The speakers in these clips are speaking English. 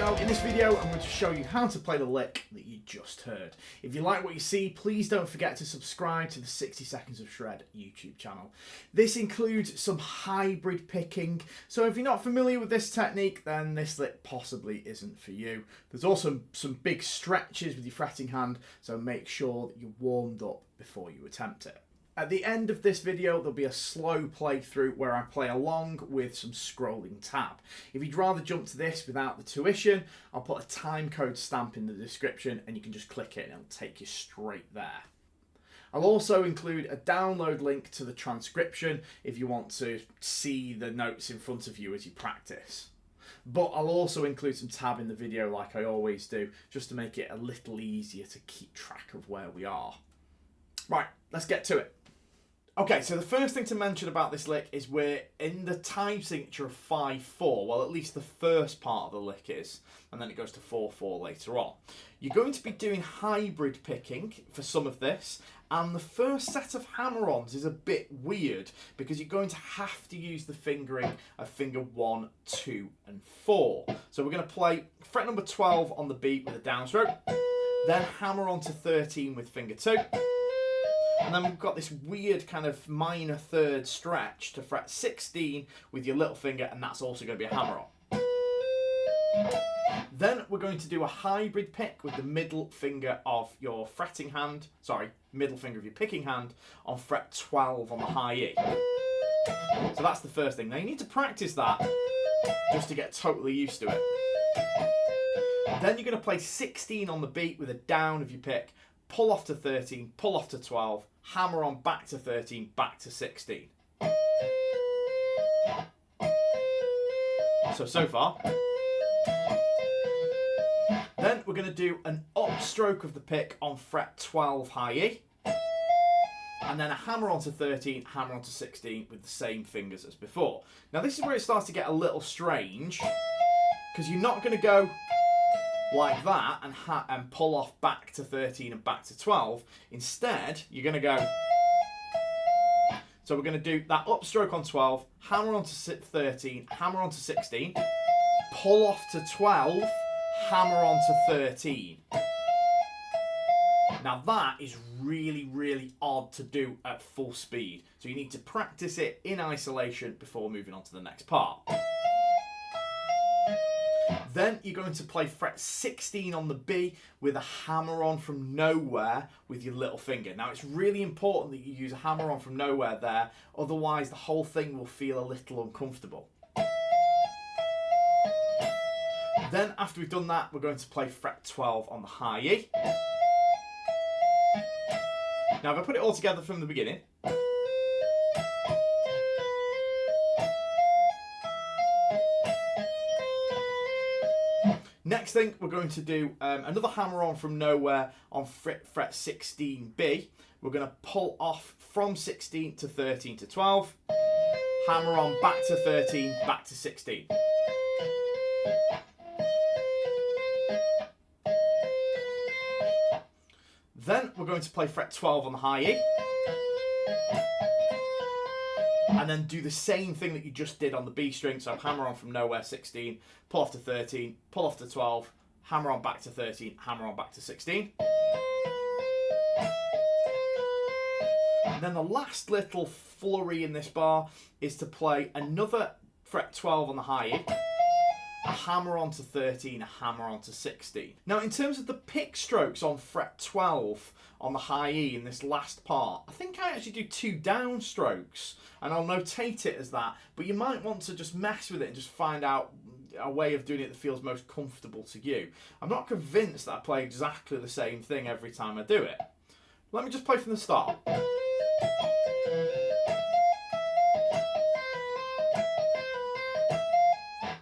So in this video I'm going to show you how to play the lick that you just heard. If you like what you see, please don't forget to subscribe to the 60 Seconds of Shred YouTube channel. This includes some hybrid picking, so if you're not familiar with this technique then this lick possibly isn't for you. There's also some big stretches with your fretting hand, so make sure that you're warmed up before you attempt it. At the end of this video, there'll be a slow playthrough where I play along with some scrolling tab. If you'd rather jump to this without the tuition, I'll put a time code stamp in the description and you can just click it and it'll take you straight there. I'll also include a download link to the transcription if you want to see the notes in front of you as you practice. But I'll also include some tab in the video like I always do, just to make it a little easier to keep track of where we are. Right, let's get to it. Okay, so the first thing to mention about this lick is we're in the time signature of 5/4. Well, at least the first part of the lick is, and then it goes to 4/4 later on. You're going to be doing hybrid picking for some of this, and the first set of hammer-ons is a bit weird because you're going to have to use the fingering of finger 1, 2, and 4. So we're going to play fret number 12 on the beat with a downstroke, then hammer on to 13 with finger 2. And then we've got this weird kind of minor third stretch to fret 16 with your little finger, and that's also going to be a hammer on. Then we're going to do a hybrid pick with the middle finger of your fretting hand, middle finger of your picking hand on fret 12 on the high E. So that's the first thing. Now you need to practice that just to get totally used to it. Then you're going to play 16 on the beat with a down of your pick, pull off to 13, pull off to 12, hammer on back to 13, back to 16. So far. Then we're going to do an upstroke of the pick on fret 12 high E, and then a hammer on to 13, hammer on to 16 with the same fingers as before. Now this is where it starts to get a little strange, because you're not going to go like that and pull off back to 13 and back to 12. Instead, you're going to go. So we're going to do that upstroke on 12, hammer on to 13, hammer on to 16, pull off to 12, hammer on to 13. Now that is really, really odd to do at full speed. So you need to practice it in isolation before moving on to the next part. Then you're going to play fret 16 on the B with a hammer on from nowhere with your little finger. Now it's really important that you use a hammer on from nowhere there, otherwise the whole thing will feel a little uncomfortable. Then after we've done that, we're going to play fret 12 on the high E. Now if I put it all together from the beginning. Next thing, we're going to do another hammer on from nowhere on fret 16B. We're going to pull off from 16 to 13 to 12. Hammer on back to 13, back to 16. Then we're going to play fret 12 on the high E. And then do the same thing that you just did on the B string. So hammer on from nowhere 16, pull off to 13, pull off to 12, hammer on back to 13, hammer on back to 16. And then the last little flurry in this bar is to play another fret 12 on the high E, a hammer on to 13, a hammer on to 16. Now in terms of the pick strokes on fret 12 on the high E in this last part, I think I actually do 2 down strokes, and I'll notate it as that, but you might want to just mess with it and just find out a way of doing it that feels most comfortable to you. I'm not convinced that I play exactly the same thing every time I do it. Let me just play from the start.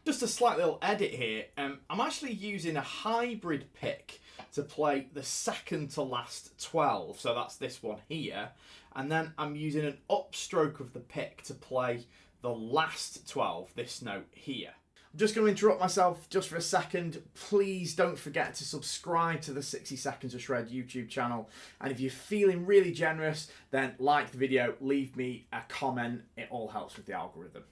Just a slight little edit here. I'm actually using a hybrid pick to play the second to last 12, so that's this one here, and then I'm using an upstroke of the pick to play the last 12, this note here. I'm just going to interrupt myself just for a second. Please don't forget to subscribe to the 60 Seconds of Shred YouTube channel, and if you're feeling really generous, then like the video, leave me a comment, it all helps with the algorithm.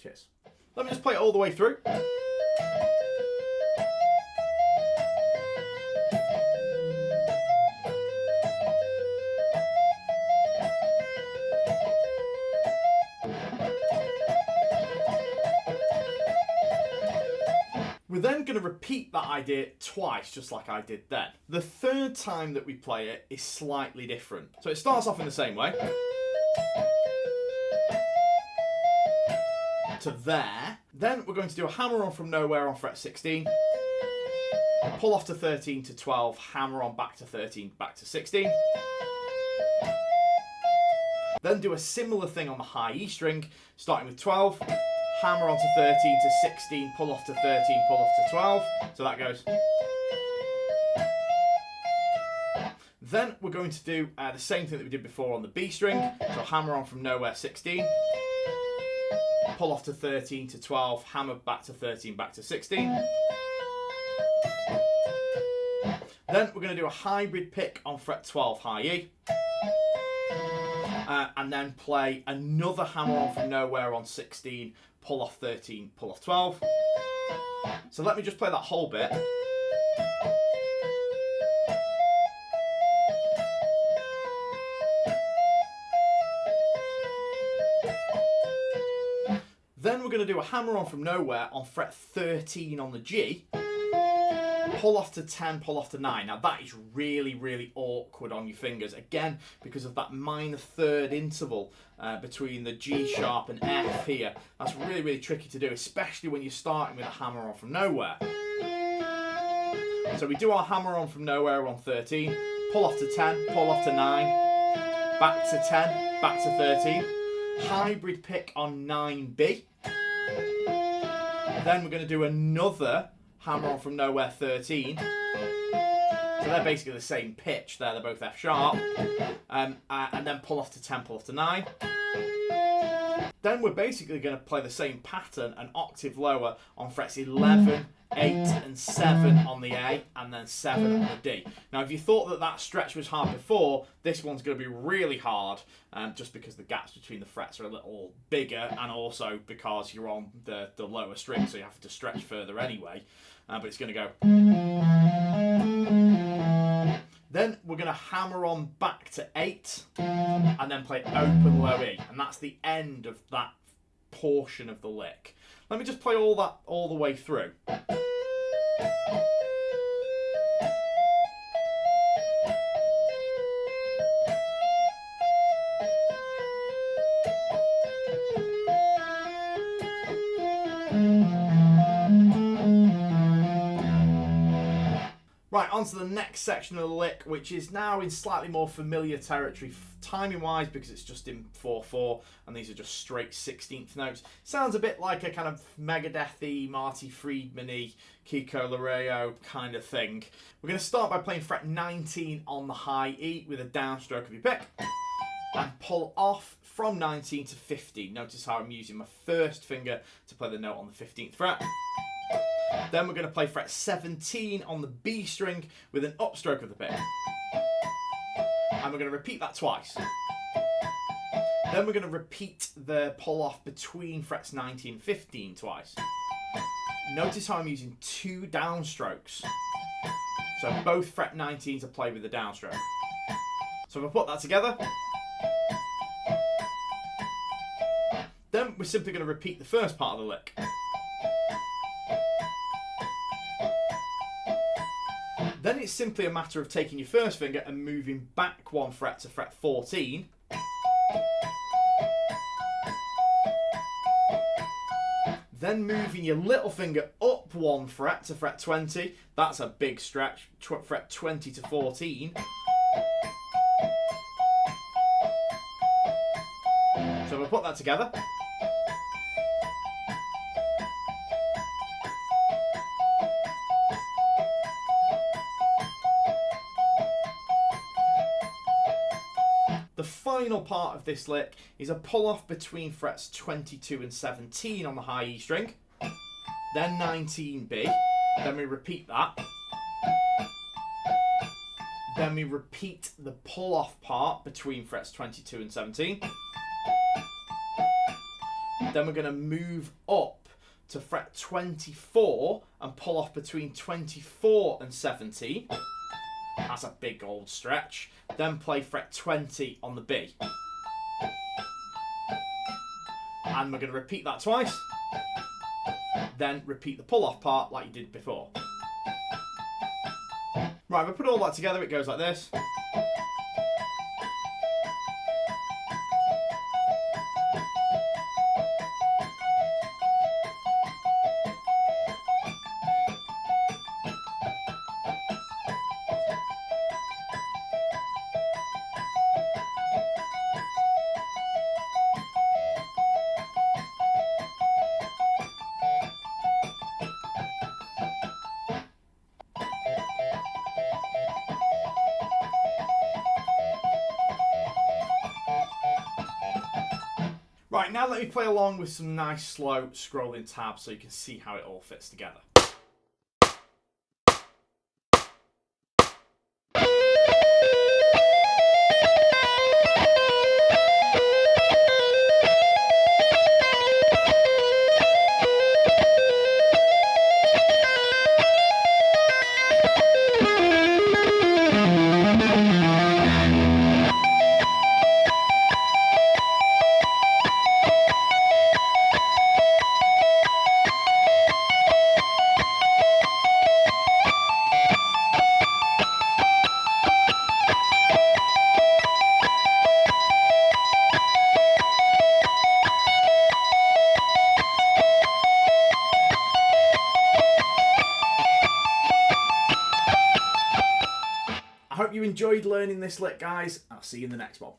Cheers. Let me just play it all the way through. then going to repeat that idea twice, just like I did then. The third time that we play it is slightly different. So it starts off in the same way. To there. Then we're going to do a hammer on from nowhere on fret 16. Pull off to 13 to 12, hammer on back to 13, back to 16. Then do a similar thing on the high E string, starting with 12, hammer on to 13 to 16, pull off to 13, pull off to 12. So that goes. Then we're going to do the same thing that we did before on the B string. So hammer on from nowhere 16, pull off to 13 to 12, hammer back to 13, back to 16. Then we're going to do a hybrid pick on fret 12 high E. And then play another hammer on from nowhere on 16, pull off 13, pull off 12. So let me just play that whole bit. Then we're going to do a hammer on from nowhere on fret 13 on the G. Pull off to 10, pull off to 9. Now that is really, really awkward on your fingers. Again, because of that minor third interval between the G sharp and F here. That's really, really tricky to do, especially when you're starting with a hammer on from nowhere. So we do our hammer on from nowhere on 13, pull off to 10, pull off to 9, back to 10, back to 13. Hybrid pick on 9B. Then we're going to do another hammer on from nowhere 13. So they're basically the same pitch there, they're both F sharp. And then pull off to 10, pull off to 9. Then we're basically going to play the same pattern an octave lower on frets 11, 8 and 7 on the A, and then 7 on the D. Now if you thought that that stretch was hard before, this one's going to be really hard, just because the gaps between the frets are a little bigger, and also because you're on the lower string, so you have to stretch further anyway. But it's going to go. Then we're going to hammer on back to 8 and then play open low E, and that's the end of that portion of the lick. Let me just play all that all the way through. Right, on to the next section of the lick, which is now in slightly more familiar territory timing-wise, because it's just in 4/4, and these are just straight 16th notes. Sounds a bit like a kind of Megadeth-y, Marty Friedman-y, Kiko Loureiro kind of thing. We're going to start by playing fret 19 on the high E with a downstroke of your pick, and pull off from 19 to 15. Notice how I'm using my first finger to play the note on the 15th fret. Then we're going to play fret 17 on the B string with an upstroke of the pick. And we're going to repeat that twice. Then we're going to repeat the pull off between frets 19 and 15 twice. Notice how I'm using 2 downstrokes. So both fret 19s are played with the downstroke. So if I put that together, then we're simply going to repeat the first part of the lick. Then it's simply a matter of taking your first finger and moving back 1 fret to fret 14. Then moving your little finger up 1 fret to fret 20. That's a big stretch, fret 20 to 14. So we'll put that together. The final part of this lick is a pull off between frets 22 and 17 on the high E string, then 19B, then we repeat that, then we repeat the pull off part between frets 22 and 17, then we're going to move up to fret 24 and pull off between 24 and 17. That's a big old stretch. Then play fret 20 on the B. And we're going to repeat that twice. then repeat the pull-off part like you did before. Right, if I put all that together, it goes like this. Right, now let me play along with some nice slow scrolling tabs so you can see how it all fits together. I hope you enjoyed learning this lick, guys. I'll see you in the next one.